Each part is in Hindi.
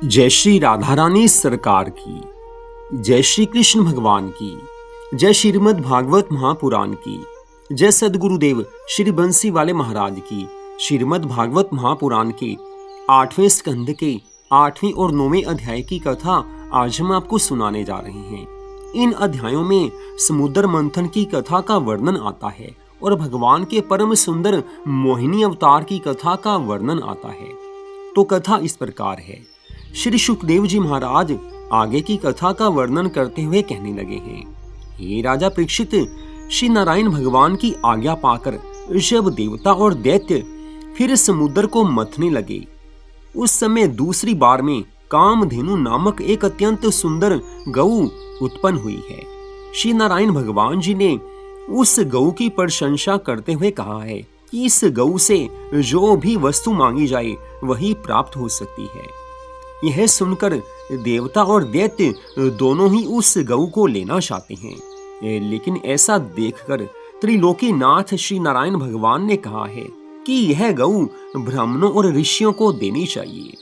जय श्री राधा रानी सरकार की, जय श्री कृष्ण भगवान की, जय श्रीमद् भागवत महापुराण की, जय सदगुरुदेव श्री बंसी वाले महाराज की। श्रीमद् भागवत महापुराण के 8वें स्कंद के 8वें और 9वें अध्याय की कथा आज हम आपको सुनाने जा रहे हैं। इन अध्यायों में समुद्र मंथन की कथा का वर्णन आता है और भगवान के परम सुंदर मोहिनी अवतार की कथा का वर्णन आता है। तो कथा इस प्रकार है। श्री सुखदेव जी महाराज आगे की कथा का वर्णन करते हुए कहने लगे हैं, हे राजा परीक्षित, श्री नारायण भगवान की आज्ञा पाकर जब देवता और दैत्य फिर समुद्र को मथने लगे, उस समय दूसरी बार में कामधेनु नामक एक अत्यंत सुंदर गऊ उत्पन्न हुई है। श्री नारायण भगवान जी ने उस गऊ की प्रशंसा करते हुए कहा है कि इस गऊ से जो भी वस्तु मांगी जाए वही प्राप्त हो सकती है। यह सुनकर देवता और दैत्य दोनों ही उस गऊ को लेना चाहते हैं, लेकिन ऐसा देखकर त्रिलोकीनाथ श्री नारायण भगवान ने कहा है कि यह गऊ ब्राह्मणों और ऋषियों को देनी चाहिए।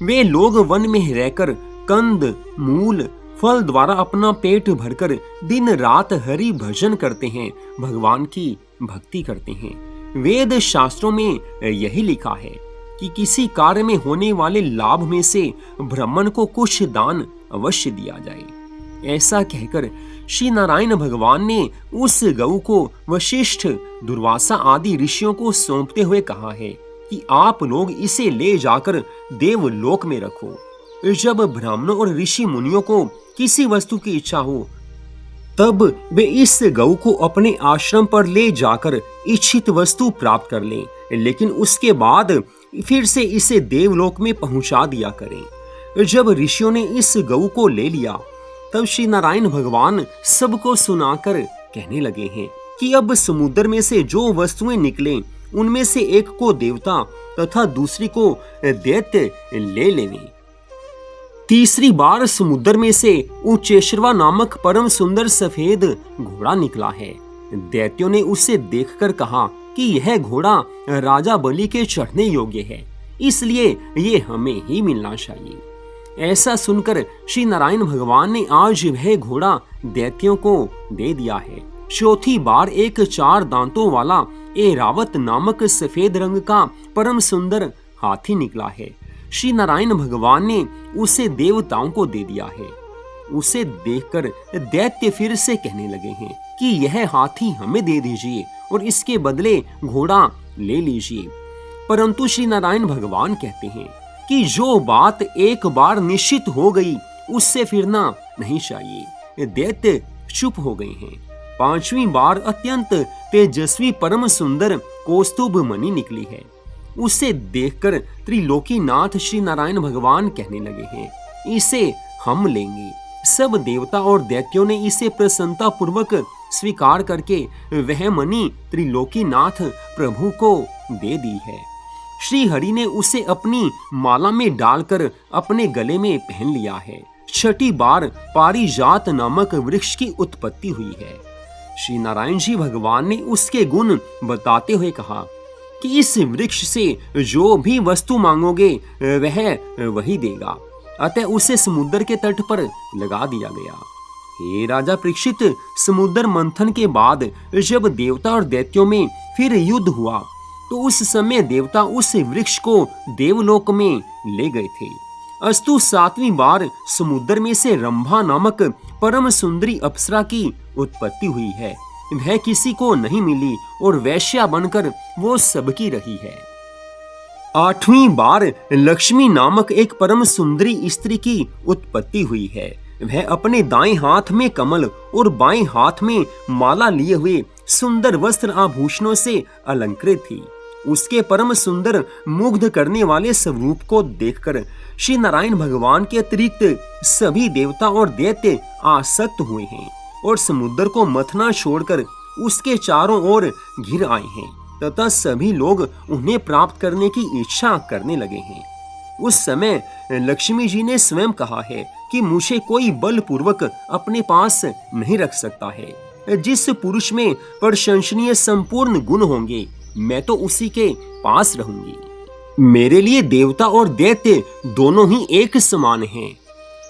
वे लोग वन में रहकर कंद मूल फल द्वारा अपना पेट भरकर दिन रात हरि भजन करते हैं, भगवान की भक्ति करते हैं। वेद शास्त्रों में यही लिखा है कि किसी कार्य में होने वाले लाभ में से ब्राह्मण को कुछ दान अवश्य दिया जाए। ऐसा कहकर श्री नारायण भगवान ने उस गऊ को वशिष्ठ, दुर्वासा आदि ऋषियों को सौंपते हुए कहा है कि आप लोग इसे ले जाकर देवलोक में रखो। जब ब्राह्मणों और ऋषि मुनियों को किसी वस्तु की इच्छा हो तब वे इस गऊ को अपने आश्रम पर ले जाकर इच्छित वस्तु प्राप्त कर लें, लेकिन उसके बाद फिर से इसे देवलोक में पहुंचा दिया करें। जब ऋषियों ने इस गऊ को ले लिया तब श्री नारायण भगवान सबको सुनाकर कहने लगे हैं कि अब समुद्र में से जो वस्तुएं निकलें उनमें से एक को देवता तथा दूसरी को दैत्य ले लेने। तीसरी बार समुद्र में से उच्चेश्वरवा नामक परम सुंदर सफेद घोड़ा निकला है। दैत्यों ने उसे देखकर कहा कि यह घोड़ा राजा बलि के चढ़ने योग्य है, इसलिए ये हमें ही मिलना चाहिए। ऐसा सुनकर श्री नारायण भगवान ने आज वह घोड़ा दैत्यों को दे दिया है। चौथी बार एक 4 दांतों वाला ऐरावत नामक सफेद रंग का परम सुंदर हाथी निकला है। श्री नारायण भगवान ने उसे देवताओं को दे दिया है। उसे देखकर दैत्य फिर से कहने लगे हैं कि यह हाथी हमें दे दीजिए और इसके बदले घोड़ा ले लीजिए। परंतु श्री नारायण भगवान कहते हैं कि जो बात एक बार निश्चित हो गई उससे फिरना नहीं चाहिए। दैत्य चुप हो गए हैं। 5वीं बार अत्यंत तेजस्वी परम सुंदर कौस्तुभ मणि निकली है। उसे देखकर त्रिलोकीनाथ श्री नारायण भगवान कहने लगे हैं, इसे हम लेंगे। सब देवता और दैत्यों ने इसे प्रसन्नता पूर्वक स्वीकार करके वह मणि त्रिलोकीनाथ प्रभु को दे दी है। श्री हरि ने उसे अपनी माला में डालकर अपने गले में पहन लिया है। 6ठी बार पारिजात नामक वृक्ष की उत्पत्ति हुई है। श्री नारायण जी भगवान ने उसके गुण बताते हुए कहा कि इस वृक्ष से जो भी वस्तु मांगोगे वह वही देगा। अतः उसे समुद्र के तट पर लगा दिया गया। हे राजा परीक्षित, समुद्र मंथन के बाद जब देवता और दैत्यों में फिर युद्ध हुआ तो उस समय देवता उस वृक्ष को देवलोक में ले गए थे। अस्तु 7वीं बार समुद्र में से रंभा नामक परम सुंदरी अप्सरा की उत्पत्ति हुई है। वह किसी को नहीं मिली और वैश्या बनकर वो सबकी रही है। 8वीं बार लक्ष्मी नामक एक परम सुंदरी स्त्री की उत्पत्ति हुई है। वह अपने दाएं हाथ में कमल और बाएं हाथ में माला लिए हुए सुंदर वस्त्र आभूषणों से अलंकृत थी। उसके परम सुंदर मुग्ध करने वाले स्वरूप को देखकर श्री नारायण भगवान के अतिरिक्त सभी देवता और दैत्य आसक्त हुए हैं और समुद्र को मथना छोड़कर उसके चारों ओर घिर आए हैं तथा सभी लोग उन्हें प्राप्त करने की इच्छा करने लगे हैं। उस समय लक्ष्मी जी ने स्वयं कहा है कि मुझे कोई बलपूर्वक अपने पास नहीं रख सकता है। जिस पुरुष में प्रशंसनीय संपूर्ण गुण होंगे मैं तो उसी के पास रहूंगी। मेरे लिए देवता और दैत्य दोनों ही एक समान हैं।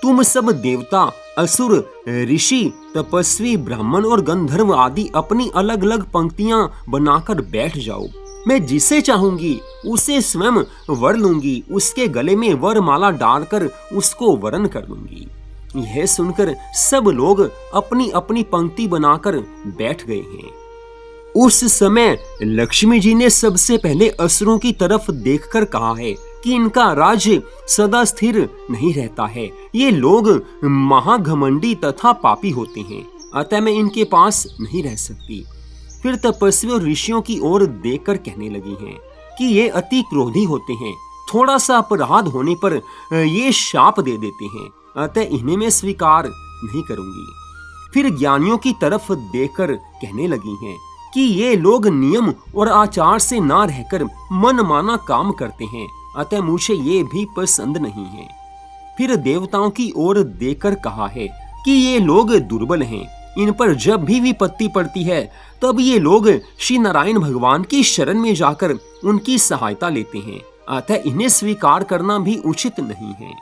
तुम सब देवता, असुर, ऋषि, तपस्वी, ब्राह्मण और गंधर्व आदि अपनी अलग अलग पंक्तियां बनाकर बैठ जाओ। मैं जिसे चाहूंगी उसे स्वयं वर लूंगी, उसके गले में वरमाला डालकर उसको वरण कर लूंगी। यह सुनकर सब लोग अपनी अपनी पंक्ति बनाकर बैठ गए हैं। उस समय लक्ष्मी जी ने सबसे पहले असुरों की तरफ देखकर कहा है कि इनका राज्य सदा स्थिर नहीं रहता है। ये लोग महाघमंडी तथा पापी होते हैं, अतः मैं इनके पास नहीं रह सकती। फिर तपस्वी और ऋषियों की ओर देखकर कहने लगी हैं कि ये अति क्रोधी होते हैं, थोड़ा सा अपराध होने पर ये शाप दे देते हैं, अतः इन्हें मैं स्वीकार नहीं करूंगी। फिर ज्ञानियों की तरफ देखकर कहने लगी हैं कि ये लोग नियम और आचार से ना रहकर मनमाना काम करते हैं, अतः मुझे ये भी पसंद नहीं है। फिर देवताओं की ओर देखकर कहा है कि ये लोग दुर्बल हैं, इन पर जब भी विपत्ति पड़ती है तब ये लोग श्री नारायण भगवान की शरण में जाकर उनकी सहायता लेते हैं, अतः इन्हें स्वीकार करना भी उचित नहीं है।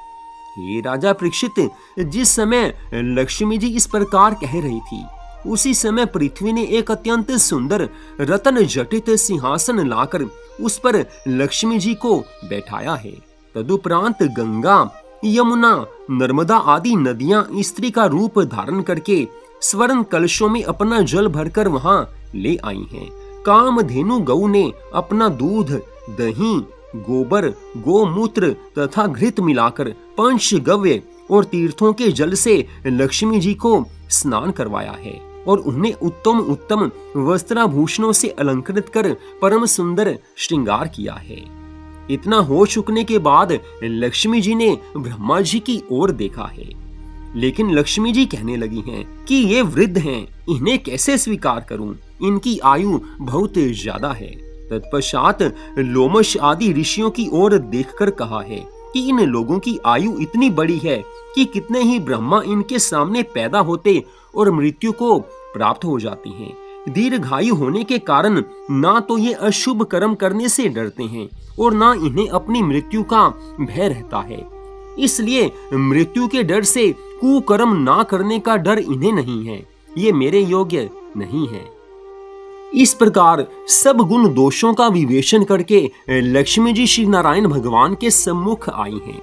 हे राजा परीक्षित, जिस समय लक्ष्मी जी इस प्रकार कह रही थी उसी समय पृथ्वी ने एक अत्यंत सुंदर रत्न जटित सिंहासन लाकर उस पर लक्ष्मी जी को बैठाया है। तदुपरांत गंगा, यमुना, नर्मदा आदि नदियां स्त्री का रूप धारण करके स्वर्ण कलशों में अपना जल भरकर वहां ले आई हैं। कामधेनु गौ ने अपना दूध, दही, गोबर, गोमूत्र तथा घृत मिलाकर पंचगव्य और तीर्थों के जल से लक्ष्मी जी को स्नान करवाया है और उन्हें उत्तम उत्तम वस्त्राभूषणों से अलंकृत कर परम सुंदर श्रृंगार किया है। इतना हो चुकने के बाद लक्ष्मी जी ने ब्रह्मा जी की ओर देखा है, लेकिन लक्ष्मी जी कहने लगी हैं कि ये वृद्ध हैं, इन्हें कैसे स्वीकार करूं, इनकी आयु बहुत ज्यादा है। तत्पश्चात लोमश आदि ऋषियों की ओर देखकर कहा है कि इन लोगों की आयु इतनी बड़ी है कि कितने ही ब्रह्मा इनके सामने पैदा होते और मृत्यु को प्राप्त हो जाती हैं। दीर्घायु होने के कारण ना तो ये अशुभ कर्म करने से डरते हैं और ना इन्हें अपनी मृत्यु का भय रहता है, इसलिए मृत्यु के डर से कुकर्म ना करने का डर इन्हें नहीं है। ये मेरे योग्य नहीं है। इस प्रकार सब गुण दोषों का विवेचन करके लक्ष्मी जी श्री नारायण भगवान के सम्मुख आई हैं।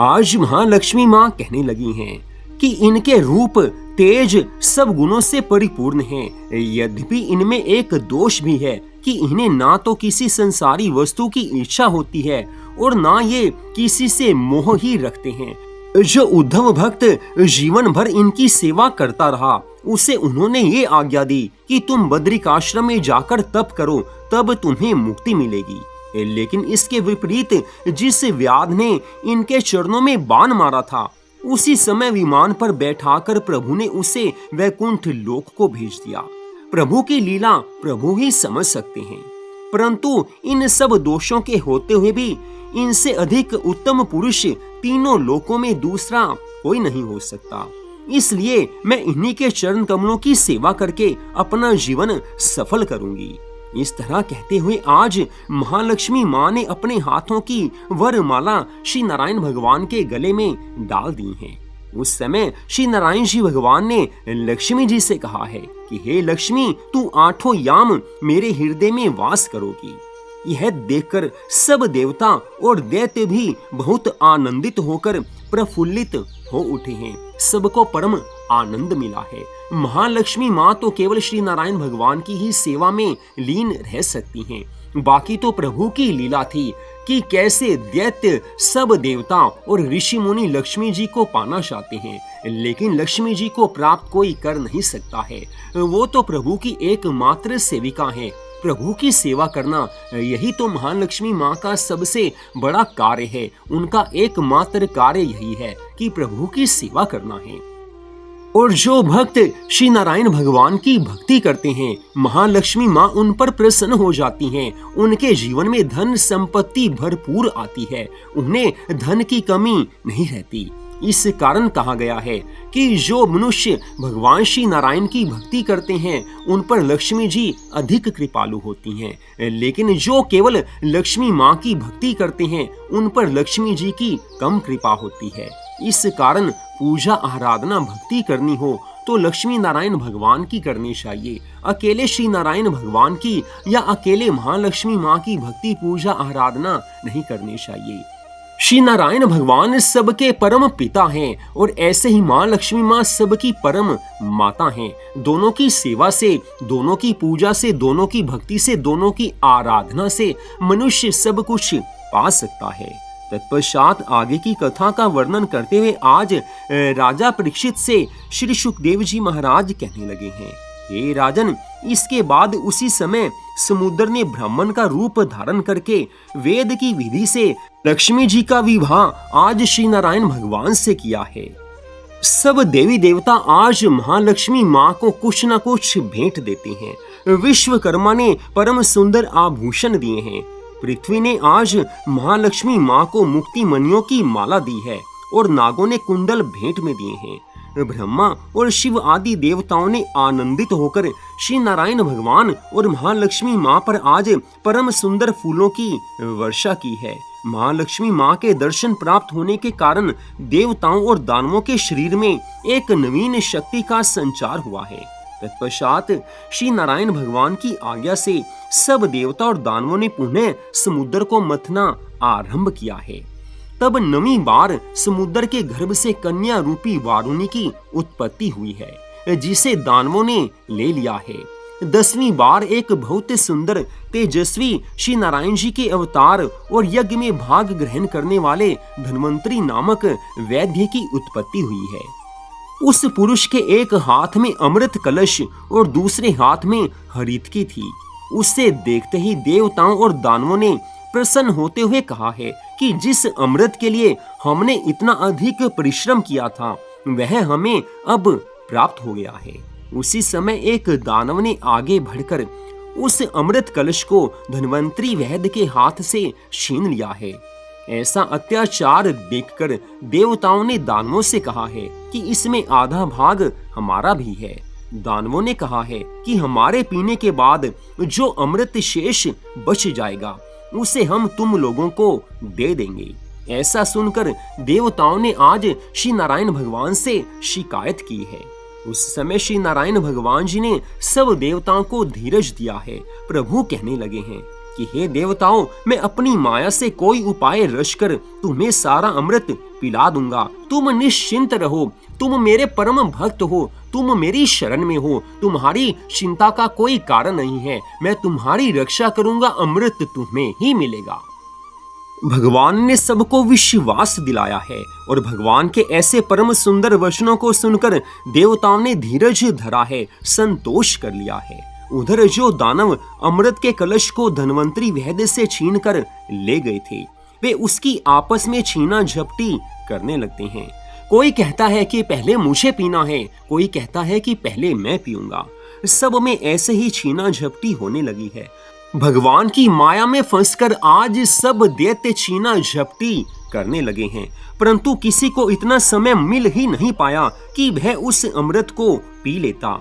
आज महालक्ष्मी माँ कहने लगी हैं कि इनके रूप, तेज सब गुणों से परिपूर्ण हैं, यद्यपि इनमें एक दोष भी है कि इन्हें ना तो किसी संसारी वस्तु की इच्छा होती है और ना ये किसी से मोह ही रखते हैं। जो उद्धव भक्त जीवन भर इनकी सेवा करता रहा, उसे उन्होंने ये आज्ञा दी कि तुम बद्रिकाश्रम में जाकर तप करो, तब तुम्हें मुक्ति मिलेगी। लेकिन इसके विपरीत जिस व्याध ने इनके चरणों में बाण मारा था, उसी समय विमान पर बैठाकर प्रभु ने उसे वैकुंठ लोक को भेज दिया। प्रभु की लीला प्रभु ही समझ सकते हैं, परंतु इन सब दोषों के होते हुए भी इनसे अधिक उत्तम पुरुष तीनों लोकों में दूसरा कोई नहीं हो सकता। इसलिए मैं इन्हीं के चरण कमलों की सेवा करके अपना जीवन सफल करूंगी। इस तरह कहते हुए आज महालक्ष्मी माँ ने अपने हाथों की वरमाला श्री नारायण भगवान के गले में डाल दी है। उस समय श्री नारायण जी भगवान ने लक्ष्मी जी से कहा है कि हे लक्ष्मी, तू 8 याम मेरे हृदय में वास करोगी। यह देखकर सब देवता और दैत्य भी बहुत आनंदित होकर प्रफुल्लित हो उठे हैं। सबको परम आनंद मिला है। महालक्ष्मी माँ तो केवल श्री नारायण भगवान की ही सेवा में लीन रह सकती हैं, बाकी तो प्रभु की लीला थी कि कैसे दैत्य सब देवता और ऋषि मुनि लक्ष्मी जी को पाना चाहते हैं, लेकिन लक्ष्मी जी को प्राप्त कोई कर नहीं सकता है। वो तो प्रभु की एकमात्र सेविका है। प्रभु की सेवा करना यही तो महालक्ष्मी माँ का सबसे बड़ा कार्य है। उनका एकमात्र कार्य यही है कि प्रभु की सेवा करना है। और जो भक्त श्री नारायण भगवान की भक्ति करते हैं, महालक्ष्मी माँ उन पर प्रसन्न हो जाती हैं। उनके जीवन में धन संपत्ति भरपूर आती है, उन्हें धन की कमी नहीं रहती। इस कारण कहा गया है कि जो मनुष्य भगवान श्री नारायण की भक्ति करते हैं उन पर लक्ष्मी जी अधिक कृपालु होती हैं, लेकिन जो केवल लक्ष्मी माँ की भक्ति करते हैं उन पर लक्ष्मी जी की कम कृपा होती है। इस कारण पूजा आराधना भक्ति करनी हो तो लक्ष्मी नारायण भगवान की करनी चाहिए, अकेले श्री नारायण भगवान की या अकेले महालक्ष्मी माँ की भक्ति पूजा आराधना नहीं करनी चाहिए। श्री नारायण भगवान सबके परम पिता हैं और ऐसे ही माँ लक्ष्मी माँ सबकी परम माता हैं। दोनों की सेवा से, दोनों की पूजा से, दोनों की भक्ति से, दोनों की आराधना से मनुष्य सब कुछ पा सकता है। तत्पश्चात आगे की कथा का वर्णन करते हुए आज राजा परीक्षित से श्री सुखदेव जी महाराज कहने लगे हैं, हे राजन, इसके बाद उसी समय समुद्र ने ब्राह्मण का रूप धारण करके वेद की विधि से लक्ष्मी जी का विवाह आज श्री नारायण भगवान से किया है। सब देवी देवता आज महालक्ष्मी माँ को कुछ न कुछ भेंट देते हैं। विश्वकर्मा ने परम सुंदर आभूषण दिए हैं। पृथ्वी ने आज महालक्ष्मी माँ को मुक्ति मणियों की माला दी है और नागों ने कुंडल भेंट में दिए हैं। ब्रह्मा और शिव आदि देवताओं ने आनंदित होकर श्री नारायण भगवान और महालक्ष्मी माँ पर आज परम सुंदर फूलों की वर्षा की है। महालक्ष्मी माँ के दर्शन प्राप्त होने के कारण देवताओं और दानवों के शरीर में एक नवीन शक्ति का संचार हुआ है। तत्पश्चात श्री नारायण भगवान की आज्ञा से सब देवता और दानवों ने पुनः समुद्र को मथना आरंभ किया है। तब 9वीं बार समुद्र के गर्भ से कन्या रूपी वारुणी की उत्पत्ति हुई है, जिसे दानवों ने ले लिया है। 10वीं बार एक बहुत सुंदर तेजस्वी श्री नारायण जी के अवतार और यज्ञ में भाग ग्रहण करने वाले धन्वंतरी नामक वैद्य की उत्पत्ति हुई है। उस पुरुष के एक हाथ में अमृत कलश और दूसरे हाथ में हरितकी थी। उससे देखते ही देवताओं और दानवों ने प्रसन्न होते हुए कहा है कि जिस अमृत के लिए हमने इतना अधिक परिश्रम किया था वह हमें अब प्राप्त हो गया है। उसी समय एक दानव ने आगे बढ़कर उस अमृत कलश को धन्वंतरी वैद्य के हाथ से छीन लिया है। ऐसा अत्याचार देखकर देवताओं ने दानवों से कहा है कि इसमें आधा भाग हमारा भी है। दानवों ने कहा है कि हमारे पीने के बाद जो अमृत शेष बच जाएगा उसे हम तुम लोगों को दे देंगे। ऐसा सुनकर देवताओं ने आज श्री नारायण भगवान से शिकायत की है। उस समय श्री नारायण भगवान जी ने सब देवताओं को धीरज दिया है। प्रभु कहने लगे हैं कि हे देवताओं, मैं अपनी माया से कोई उपाय रचकर तुम्हें सारा अमृत पिला दूंगा। तुम निश्चिंत रहो, तुम मेरे परम भक्त हो, तुम मेरी शरण में हो, तुम्हारी चिंता का कोई कारण नहीं है। मैं तुम्हारी रक्षा करूंगा, अमृत तुम्हें ही मिलेगा। भगवान ने सबको विश्वास दिलाया है और भगवान के ऐसे परम सुंदर वचनों को सुनकर देवताओं ने धीरज धरा है, संतोष कर लिया है। उधर जो दानव अमृत के कलश को धन्वंतरी वैद्य से छीन कर ले गए थे वे उसकी आपस में छीना झपटी करने लगते हैं। कोई कहता है कि पहले मुझे पीना है, कोई कहता है कि पहले मैं पीऊंगा। सब में ऐसे ही छीना झपटी होने लगी है। भगवान की माया में फंसकर आज सब दैत्य छीना झपटी करने लगे हैं, परंतु किसी को इतना समय मिल ही नहीं पाया कि वह उस अमृत को पी लेता।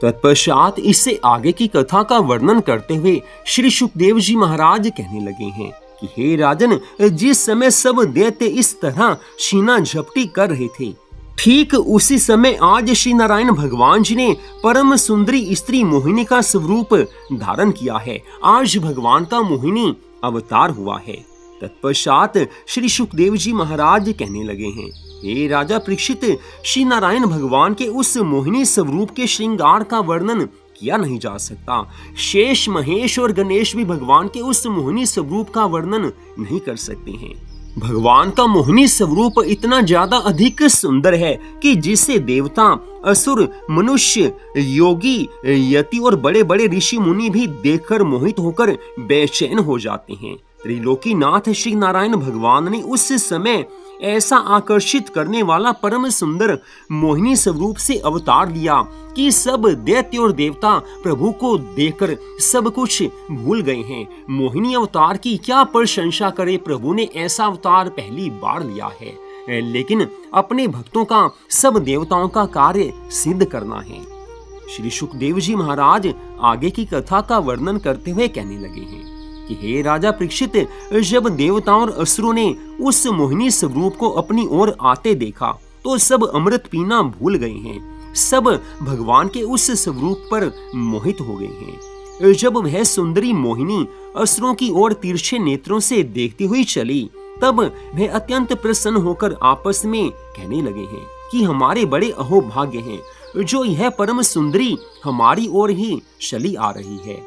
तत्पश्चात इससे आगे की कथा का वर्णन करते हुए श्री सुखदेव जी महाराज कहने लगे हैं कि हे राजन, जिस समय सब दैत्य इस तरह छीना झपटी कर रहे थे, ठीक उसी समय आज श्री नारायण भगवान जी ने परम सुंदरी स्त्री मोहिनी का स्वरूप धारण किया है। आज भगवान का मोहिनी अवतार हुआ है। तत्पश्चात श्री सुखदेव जी महाराज कहने लगे हैं, हे राजा परीक्षित, श्री नारायण भगवान के उस मोहिनी स्वरूप के श्रृंगार का वर्णन किया नहीं जा सकता। शेष, महेश और गणेश भी भगवान के उस मोहिनी स्वरूप का वर्णन नहीं कर सकते हैं। भगवान का मोहिनी स्वरूप इतना ज्यादा अधिक सुंदर है कि जिसे देवता, असुर, मनुष्य, योगी, यति और बड़े बड़े ऋषि मुनि भी देखकर मोहित होकर बेचैन हो जाते हैं। त्रिलोकीनाथ श्री नारायण भगवान ने उस समय ऐसा आकर्षित करने वाला परम सुंदर मोहिनी स्वरूप से अवतार लिया कि सब दैत्य और देवता प्रभु को देखकर सब कुछ भूल गए हैं। मोहिनी अवतार की क्या प्रशंसा करे, प्रभु ने ऐसा अवतार पहली बार लिया है। लेकिन अपने भक्तों का सब देवताओं का कार्य सिद्ध करना है। श्री सुखदेव जी महाराज आगे की कथा का वर्णन करते हुए कहने लगे हैं कि हे राजा परीक्षित, जब देवताओं और असुरों ने उस मोहिनी स्वरूप को अपनी ओर आते देखा तो सब अमृत पीना भूल गए हैं। सब भगवान के उस स्वरूप पर मोहित हो गए हैं। जब वह सुंदरी मोहिनी असुरों की ओर तिरछे नेत्रों से देखती हुई चली, तब वह अत्यंत प्रसन्न होकर आपस में कहने लगे हैं कि हमारे बड़े अहोभाग्य हैं जो यह परम सुंदरी हमारी ओर ही चली आ रही है।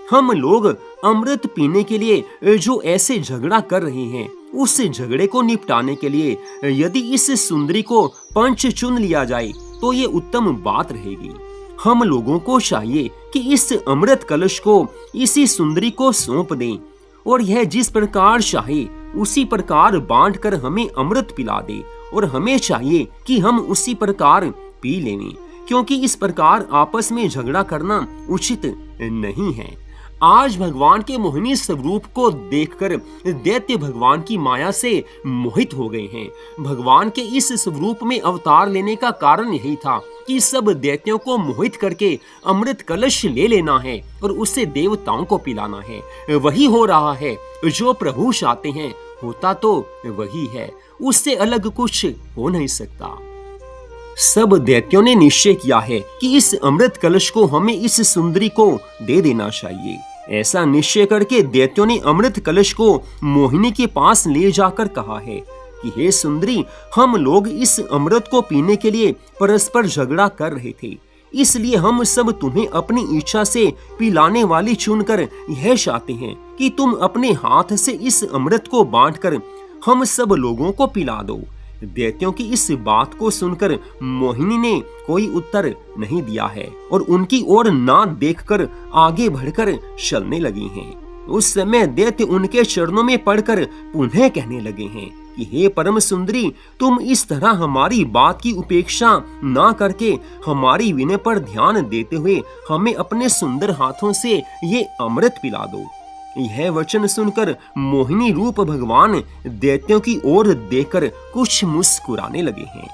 हम लोग अमृत पीने के लिए जो ऐसे झगड़ा कर रहे हैं, उस झगड़े को निपटाने के लिए यदि इस सुंदरी को पंच चुन लिया जाए तो ये उत्तम बात रहेगी। हम लोगों को चाहिए कि इस अमृत कलश को इसी सुंदरी को सौंप दें और यह जिस प्रकार चाहे उसी प्रकार बांट कर हमें अमृत पिला दे, और हमें चाहिए कि हम उसी प्रकार पी लें, क्योंकि इस प्रकार आपस में झगड़ा करना उचित नहीं है। आज भगवान के मोहिनी स्वरूप को देखकर दैत्य भगवान की माया से मोहित हो गए हैं। भगवान के इस स्वरूप में अवतार लेने का कारण यही था कि सब दैत्यों को मोहित करके अमृत कलश ले लेना है और उससे देवताओं को पिलाना है। वही हो रहा है जो प्रभु चाहते हैं, होता तो वही है, उससे अलग कुछ हो नहीं सकता। सब दैत्यों ने निश्चय किया है कि इस अमृत कलश को हमें इस सुंदरी को दे देना चाहिए। ऐसा निश्चय करके दैत्यों ने अमृत कलश को मोहिनी के पास ले जाकर कहा है कि हे सुंदरी, हम लोग इस अमृत को पीने के लिए परस्पर झगड़ा कर रहे थे, इसलिए हम सब तुम्हें अपनी इच्छा से पिलाने वाली चुनकर यह चाहते हैं कि तुम अपने हाथ से इस अमृत को बांटकर हम सब लोगों को पिला दो। दैत्यों की इस बात को सुनकर मोहिनी ने कोई उत्तर नहीं दिया है और उनकी ओर ना देखकर आगे बढ़कर चलने लगी हैं। उस समय दैत्य उनके चरणों में पड़कर पुनः कहने लगे हैं कि हे परम सुंदरी, तुम इस तरह हमारी बात की उपेक्षा ना करके हमारी विनय पर ध्यान देते हुए हमें अपने सुंदर हाथों से ये अमृत पिला दो। यह वचन सुनकर मोहिनी रूप भगवान दैत्यों की ओर देखकर कुछ मुस्कुराने लगे हैं।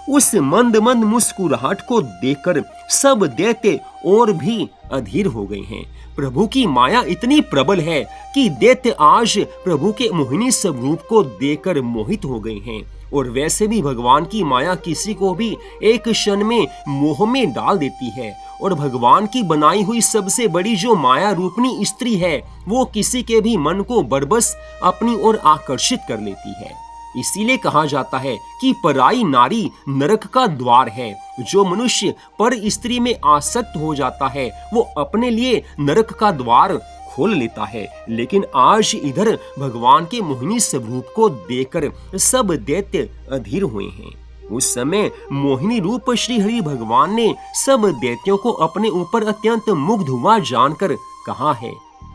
उस मंद मंद मुस्कुराहट को देखकर सब दैत्य और भी अधीर हो गए हैं। प्रभु की माया इतनी प्रबल है कि दैत्य आज प्रभु के मोहिनी स्वरूप को देखकर मोहित हो गए हैं। और वैसे भी भगवान की माया किसी को भी एक क्षण में मोह में डाल देती है, और भगवान की बनाई हुई सबसे बड़ी जो माया रूपनी स्त्री है, वो किसी के भी मन को बरबस अपनी ओर आकर्षित कर लेती है। इसीलिए कहा जाता है कि पराई नारी नरक का द्वार है। जो मनुष्य पर स्त्री में आसक्त हो जाता है वो अपने लिए नरक का द्वार खोल लेता है। लेकिन आज इधर भगवान के मोहिनी स्वरूप को देखकर सब दैत्य अधीर हुए हैं। उस समय मोहिनी रूप श्री हरि भगवान ने सब दैत्यों को अपने ऊपर अत्यंत मुग्ध हुआ जानकर कहा है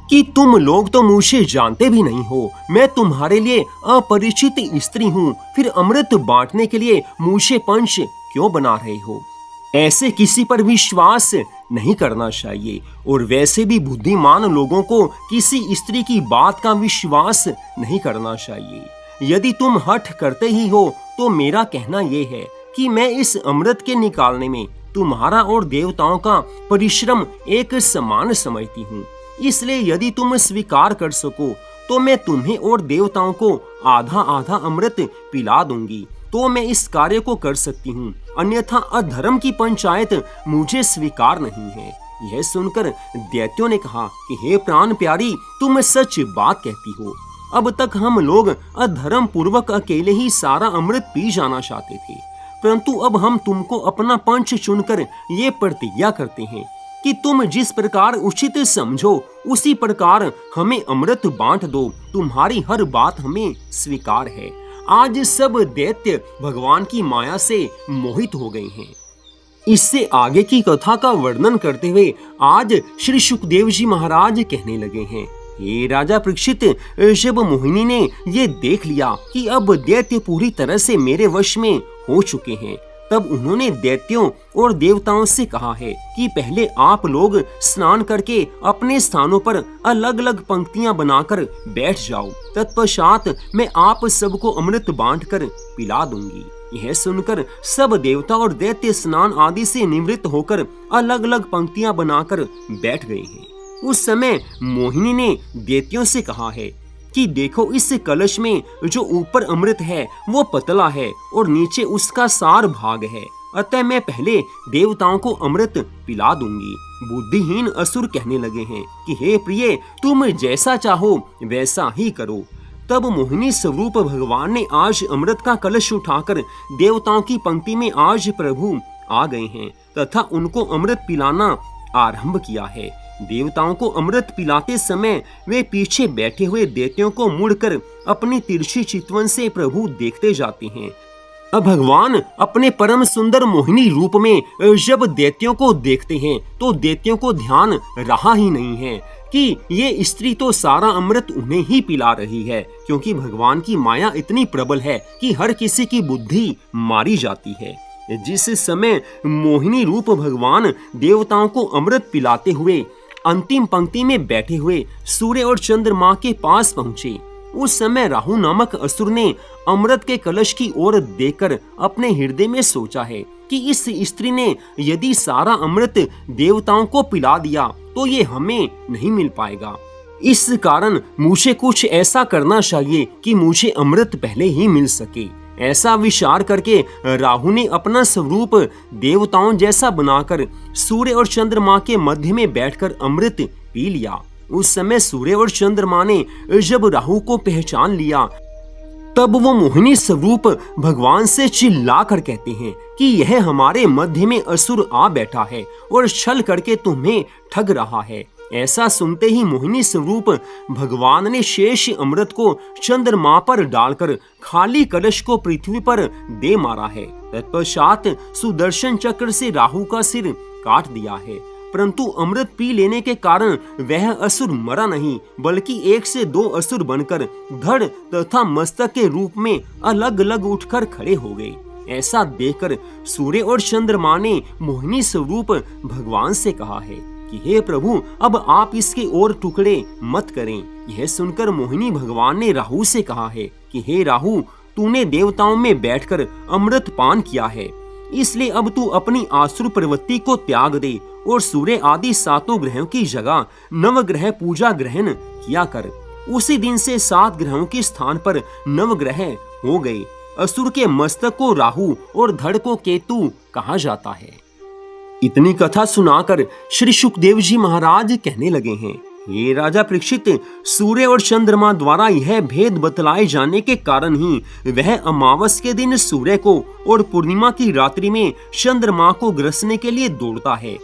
कि तुम लोग तो मुझे जानते भी नहीं हो, मैं तुम्हारे लिए अपरिचित स्त्री हूँ, फिर अमृत बांटने के लिए मुझे पंच क्यों बना रहे हो? ऐसे किसी पर विश्वास नहीं करना चाहिए, और वैसे भी बुद्धिमान लोगों को किसी स्त्री की बात का विश्वास नहीं करना चाहिए। यदि तुम हठ करते ही हो तो मेरा कहना यह है कि मैं इस अमृत के निकालने में तुम्हारा और देवताओं का परिश्रम एक समान समझती हूँ। इसलिए यदि तुम स्वीकार कर सको तो मैं तुम्हें और देवताओं को आधा आधा अमृत पिला दूंगी, तो मैं इस कार्य को कर सकती हूँ, अन्यथा अधर्म की पंचायत मुझे स्वीकार नहीं है। यह सुनकर दैत्यों ने कहा कि हे प्राण प्यारी, तुम सच बात कहती हो। अब तक हम लोग अधर्म पूर्वक अकेले ही सारा अमृत पी जाना चाहते थे, परंतु अब हम तुमको अपना पंच चुनकर ये प्रतिज्ञा करते हैं कि तुम जिस प्रकार उचित समझो उसी प्रकार हमें अमृत बांट दो। तुम्हारी हर बात हमें स्वीकार है। आज सब दैत्य भगवान की माया से मोहित हो गए हैं। इससे आगे की कथा का वर्णन करते हुए आज श्री सुखदेव जी महाराज कहने लगे हैं, हे राजा परीक्षित, जब मोहिनी ने ये देख लिया कि अब दैत्य पूरी तरह से मेरे वश में हो चुके हैं, तब उन्होंने दैत्यों और देवताओं से कहा है कि पहले आप लोग स्नान करके अपने स्थानों पर अलग अलग पंक्तियां बनाकर बैठ जाओ, तत्पश्चात मैं आप सबको अमृत बांटकर पिला दूंगी। यह सुनकर सब देवता और दैत्य स्नान आदि से निवृत्त होकर अलग अलग पंक्तियां बनाकर बैठ गए हैं। उस समय मोहिनी ने दैत्यों से कहा है कि देखो, इस कलश में जो ऊपर अमृत है वो पतला है और नीचे उसका सार भाग है, अतः मैं पहले देवताओं को अमृत पिला दूंगी। बुद्धिहीन असुर कहने लगे हैं कि हे प्रिय, तुम जैसा चाहो वैसा ही करो। तब मोहिनी स्वरूप भगवान ने आज अमृत का कलश उठाकर देवताओं की पंक्ति में आज प्रभु आ गए हैं तथा उनको अमृत पिलाना आरंभ किया है। देवताओं को अमृत पिलाते समय वे पीछे बैठे हुए दैत्यों को मुड़कर अपनी तिरछी चितवन से प्रभु देखते जाते हैं। अब भगवान अपने परम सुंदर मोहिनी रूप में जब दैत्यों को देखते हैं तो दैत्यों को ध्यान रहा ही नहीं है कि ये स्त्री तो सारा अमृत उन्हें ही पिला रही है, क्योंकि भगवान की माया इतनी प्रबल है कि हर किसी की बुद्धि मारी जाती है। जिस समय मोहिनी रूप भगवान देवताओं को अमृत पिलाते हुए अंतिम पंक्ति में बैठे हुए सूर्य और चंद्रमा के पास पहुंचे, उस समय राहु नामक असुर ने अमृत के कलश की ओर देखकर अपने हृदय में सोचा है कि इस स्त्री ने यदि सारा अमृत देवताओं को पिला दिया तो ये हमें नहीं मिल पाएगा। इस कारण मुझे कुछ ऐसा करना चाहिए कि मुझे अमृत पहले ही मिल सके। ऐसा विचार करके राहु ने अपना स्वरूप देवताओं जैसा बनाकर सूर्य और चंद्रमा के मध्य में बैठकर अमृत पी लिया। उस समय सूर्य और चंद्रमा ने जब राहु को पहचान लिया तब वो मोहिनी स्वरूप भगवान से चिल्ला कर कहते हैं कि यह हमारे मध्य में असुर आ बैठा है और छल करके तुम्हें ठग रहा है। ऐसा सुनते ही मोहिनी स्वरूप भगवान ने शेष अमृत को चंद्रमा पर डालकर खाली कलश को पृथ्वी पर दे मारा है। तत्पश्चात सुदर्शन चक्र से राहु का सिर काट दिया है, परंतु अमृत पी लेने के कारण वह असुर मरा नहीं, बल्कि 1 से 2 असुर बनकर धड़ तथा मस्तक के रूप में अलग अलग उठकर खड़े हो गए। ऐसा देखकर सूर्य और चंद्रमा ने मोहिनी स्वरूप भगवान से कहा है कि हे प्रभु, अब आप इसके और टुकड़े मत करें। यह सुनकर मोहिनी भगवान ने राहु से कहा है कि हे राहु, तूने देवताओं में बैठकर अमृत पान किया है, इसलिए अब तू अपनी आसुर प्रवृत्ति को त्याग दे और सूर्य आदि 7 ग्रहों की जगह 9 ग्रह पूजा ग्रहण किया कर। उसी दिन से 7 ग्रहों के स्थान पर 9 ग्रह हो गए। असुर के मस्तक को राहु और धड़ को केतु कहा जाता है। इतनी कथा सुनाकर श्री सुखदेव जी महाराज कहने लगे हैं, हे राजा परीक्षित, सूर्य और चंद्रमा द्वारा यह भेद बतलाए जाने के कारण ही वह अमावस के दिन सूर्य को और पूर्णिमा की रात्रि में चंद्रमा को ग्रसने के लिए दौड़ता है।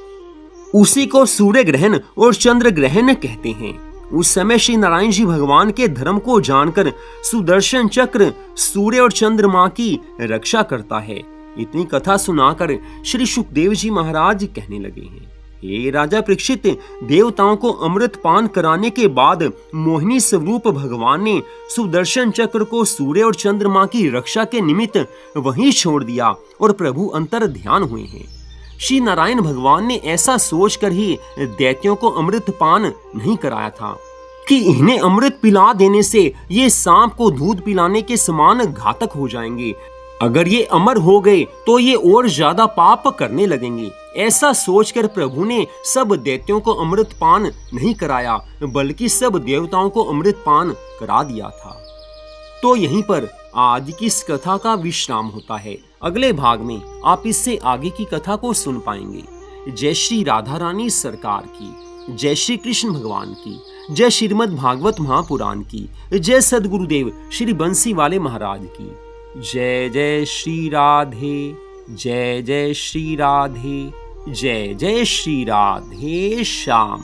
उसी को सूर्य ग्रहण और चंद्र ग्रहण कहते हैं। उस समय श्री नारायण जी भगवान के धर्म को जानकर सुदर्शन चक्र सूर्य और चंद्रमा की रक्षा करता है। इतनी कथा सुनाकर श्री सुखदेव जी महाराज कहने लगे हैं, हे राजा परीक्षित, देवताओं को अमृत पान कराने के बाद मोहिनी स्वरूप भगवान ने सुदर्शन चक्र को सूर्य और चंद्रमा की रक्षा के निमित्त वहीं छोड़ दिया और प्रभु अंतर ध्यान हुए हैं। श्री नारायण भगवान ने ऐसा सोचकर ही दैत्यों को अमृत पान नहीं कराया था कि इन्हें अमृत पिला देने से ये सांप को दूध पिलाने के समान घातक हो जाएंगे। अगर ये अमर हो गए तो ये और ज्यादा पाप करने लगेंगे। ऐसा सोचकर प्रभु ने सब दैत्यों को अमृत पान नहीं कराया, बल्कि सब देवताओं को अमृत पान करा दिया था। तो यहीं पर आज की इस कथा का विश्राम होता है। अगले भाग में आप इससे आगे की कथा को सुन पाएंगे। जय श्री राधा रानी सरकार की, जय श्री कृष्ण भगवान की, जय श्रीमद् भागवत महापुराण की, जय सद्गुरुदेव श्री बंसी वाले महाराज की। जय जय श्री राधे, जय जय श्री राधे, जय जय श्री राधे श्याम।